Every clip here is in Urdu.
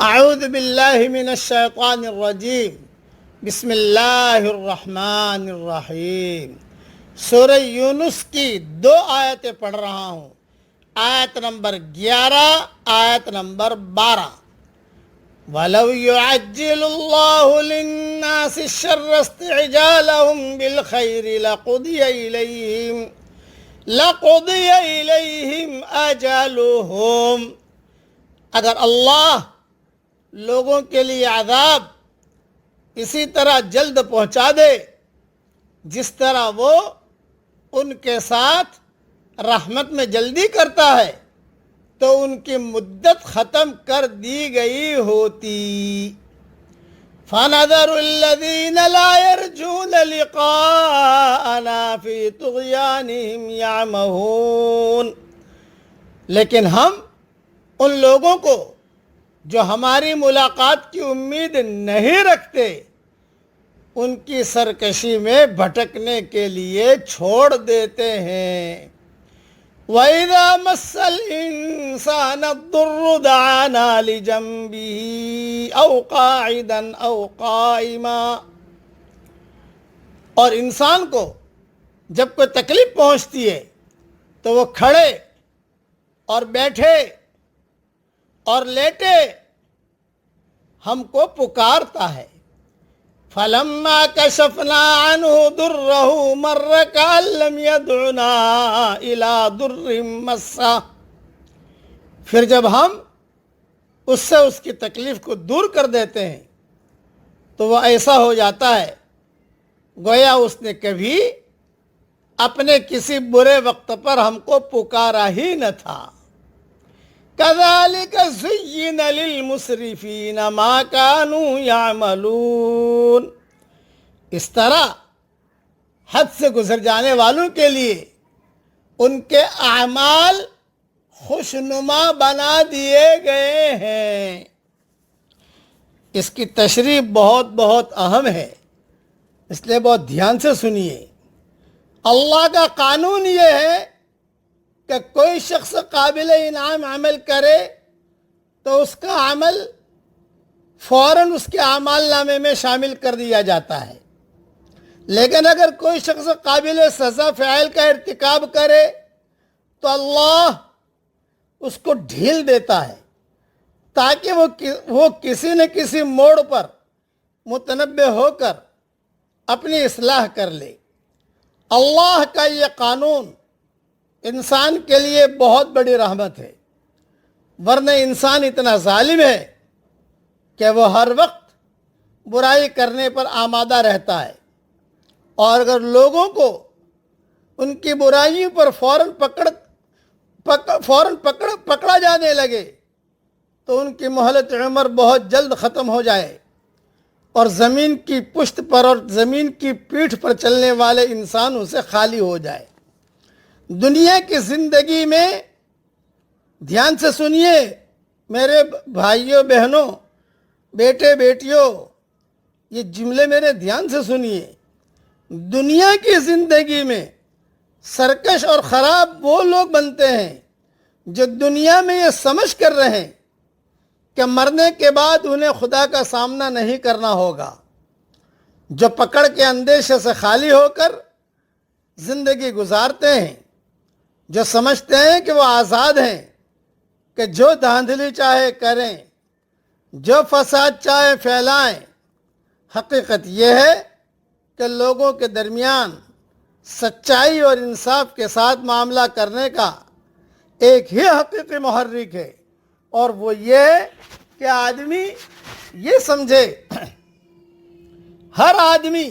اعوذ باللہ من الشیطان الرجیم بسم اللہ الرحمن الرحیم۔ سورہ یونس کی 2 آیتیں پڑھ رہا ہوں، آیت نمبر 11، آیت نمبر 12۔ وَلَوْ يُعَجِّلُ اللَّهُ لِلنَّاسِ الشَّرَّ اسْتِعْجَالَهُمْ بِالْخَيْرِ لَقُضِيَ إِلَيْهِمْ أَجَلُهُمْ۔ اگر اللہ لوگوں کے لیے عذاب اسی طرح جلد پہنچا دے جس طرح وہ ان کے ساتھ رحمت میں جلدی کرتا ہے تو ان کی مدت ختم کر دی گئی ہوتی۔ فَنَذَرُ الَّذِينَ لَا يَرْجُونَ لِقَاءَنَا فِي طُغْيَانِهِمْ يَعْمَهُونَ۔ لیکن ہم ان لوگوں کو جو ہماری ملاقات کی امید نہیں رکھتے ان کی سرکشی میں بھٹکنے کے لیے چھوڑ دیتے ہیں۔ وَإِذَا مَسَّ الْإِنسَانَ الضُّرُّ دَعَانَا لِجَنبِهِ أَوْ قَاعِدًا أَوْ قَائِمًا۔ اور انسان کو جب کوئی تکلیف پہنچتی ہے تو وہ کھڑے اور بیٹھے اور لیٹے ہم کو پکارتا ہے۔ فَلَمَّا كَشَفْنَا عَنْهُ ضُرَّهُ مَرَّ كَأَن لَّمْ يَدْعُنَا إِلَىٰ ضُرٍّ مَّسَّهُ۔ پھر جب ہم اس سے اس کی تکلیف کو دور کر دیتے ہیں تو وہ ایسا ہو جاتا ہے گویا اس نے کبھی اپنے کسی برے وقت پر ہم کو پکارا ہی نہ تھا۔ كَذَلِكَ زُيِّنَ لِلْمُسْرِفِينَ مَا كَانُوا يَعْمَلُونَ۔ اس طرح حد سے گزر جانے والوں کے لیے ان کے اعمال خوشنما بنا دیے گئے ہیں۔ اس کی تشریح بہت اہم ہے، اس لیے بہت دھیان سے سنیے۔ اللہ کا قانون یہ ہے کہ کوئی شخص قابل انعام عمل کرے تو اس کا عمل فوراً اس کے اعمال نامے میں شامل کر دیا جاتا ہے، لیکن اگر کوئی شخص قابل سزا فعل کا ارتکاب کرے تو اللہ اس کو ڈھیل دیتا ہے تاکہ وہ کسی نہ کسی موڑ پر متنبہ ہو کر اپنی اصلاح کر لے۔ اللہ کا یہ قانون انسان کے لیے بہت بڑی رحمت ہے، ورنہ انسان اتنا ظالم ہے کہ وہ ہر وقت برائی کرنے پر آمادہ رہتا ہے، اور اگر لوگوں کو ان کی برائیوں پر فوراً پکڑا جانے لگے تو ان کی مہلت عمر بہت جلد ختم ہو جائے اور زمین کی پشت پر اور زمین کی پیٹھ پر چلنے والے انسان اسے خالی ہو جائے۔ دنیا کی زندگی میں دھیان سے سنیے میرے بھائیوں بہنوں، بیٹے بیٹیوں، یہ جملے میرے دھیان سے سنیے۔ دنیا کی زندگی میں سرکش اور خراب وہ لوگ بنتے ہیں جو دنیا میں یہ سمجھ کر رہیں کہ مرنے کے بعد انہیں خدا کا سامنا نہیں کرنا ہوگا، جو پکڑ کے اندیشے سے خالی ہو کر زندگی گزارتے ہیں، جو سمجھتے ہیں کہ وہ آزاد ہیں کہ جو دھاندلی چاہے کریں، جو فساد چاہے پھیلائیں۔ حقیقت یہ ہے کہ لوگوں کے درمیان سچائی اور انصاف کے ساتھ معاملہ کرنے کا ایک ہی حقیقی محرک ہے، اور وہ یہ ہے کہ آدمی یہ سمجھے، ہر آدمی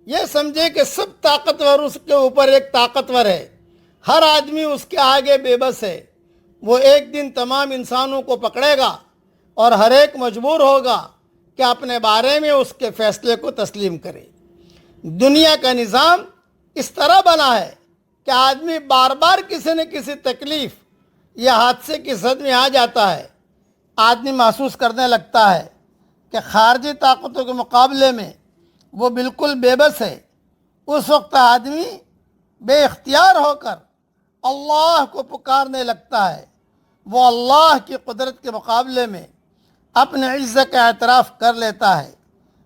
یہ سمجھے کہ سب طاقتور اس کے اوپر ایک طاقتور ہے، ہر آدمی اس کے آگے بے بس ہے۔ وہ ایک دن تمام انسانوں کو پکڑے گا اور ہر ایک مجبور ہوگا کہ اپنے بارے میں اس کے فیصلے کو تسلیم کرے۔ دنیا کا نظام اس طرح بنا ہے کہ آدمی بار بار کسی نہ کسی تکلیف یا حادثے کی زد میں آ جاتا ہے۔ آدمی محسوس کرنے لگتا ہے کہ خارجی طاقتوں کے مقابلے میں وہ بالکل بے بس ہے۔ اس وقت آدمی بے اختیار ہو کر اللہ کو پکارنے لگتا ہے۔ وہ اللہ کی قدرت کے مقابلے میں اپنے عزت کا اعتراف کر لیتا ہے،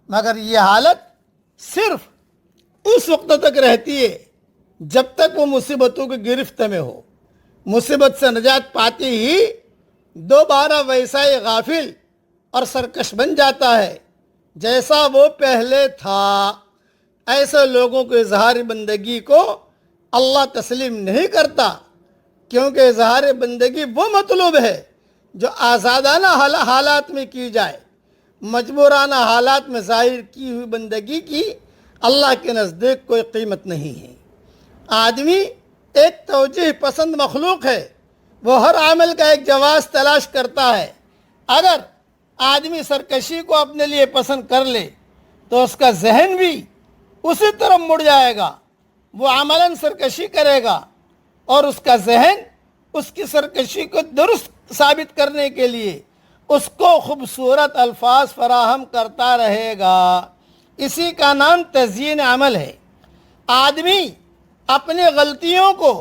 مگر یہ حالت صرف اس وقت تک رہتی ہے جب تک وہ مصیبتوں کی گرفت میں ہو۔ مصیبت سے نجات پاتے ہی دوبارہ ویسا ہی غافل اور سرکش بن جاتا ہے جیسا وہ پہلے تھا۔ ایسے لوگوں کو اظہار بندگی کو اللہ تسلیم نہیں کرتا، کیونکہ اظہار بندگی وہ مطلوب ہے جو آزادانہ حالات میں کی جائے۔ مجبورانہ حالات میں ظاہر کی ہوئی بندگی کی اللہ کے نزدیک کوئی قیمت نہیں ہے۔ آدمی ایک توجہ پسند مخلوق ہے، وہ ہر عمل کا ایک جواز تلاش کرتا ہے۔ اگر آدمی سرکشی کو اپنے لیے پسند کر لے تو اس کا ذہن بھی اسی طرف مڑ جائے گا، وہ عملاً سرکشی کرے گا، اور اس کا ذہن اس کی سرکشی کو درست ثابت کرنے کے لیے اس کو خوبصورت الفاظ فراہم کرتا رہے گا۔ اسی کا نام تزیین عمل ہے۔ آدمی اپنی غلطیوں کو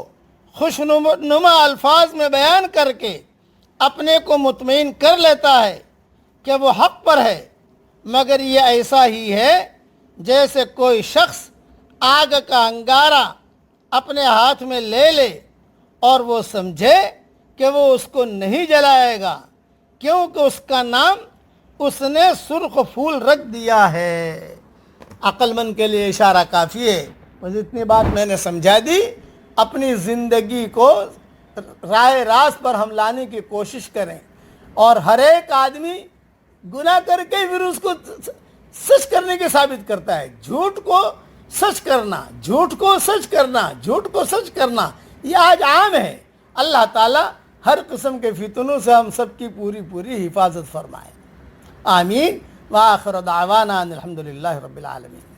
خوشنما الفاظ میں بیان کر کے اپنے کو مطمئن کر لیتا ہے کہ وہ حق پر ہے، مگر یہ ایسا ہی ہے جیسے کوئی شخص آگ کا انگارہ اپنے ہاتھ میں لے لے اور وہ سمجھے کہ وہ اس کو نہیں جلائے گا، کیونکہ اس کا نام اس نے سرخ پھول رکھ دیا ہے۔ عقل مند کے لیے اشارہ کافی ہے۔ بس اتنی بات میں نے سمجھا دی۔ اپنی زندگی کو راہ راست پر ہم لانے کی کوشش کریں، اور ہر ایک آدمی گناہ کر کے پھر اس کو سچ کرنے کے ثابت کرتا ہے۔ جھوٹ کو سچ کرنا، جھوٹ کو سچ کرنا، جھوٹ کو سچ کرنا، یہ آج عام ہے۔ اللہ تعالیٰ ہر قسم کے فتنوں سے ہم سب کی پوری حفاظت فرمائے۔ آمین۔ وآخر دعوانا ان الحمدللہ رب العالمین۔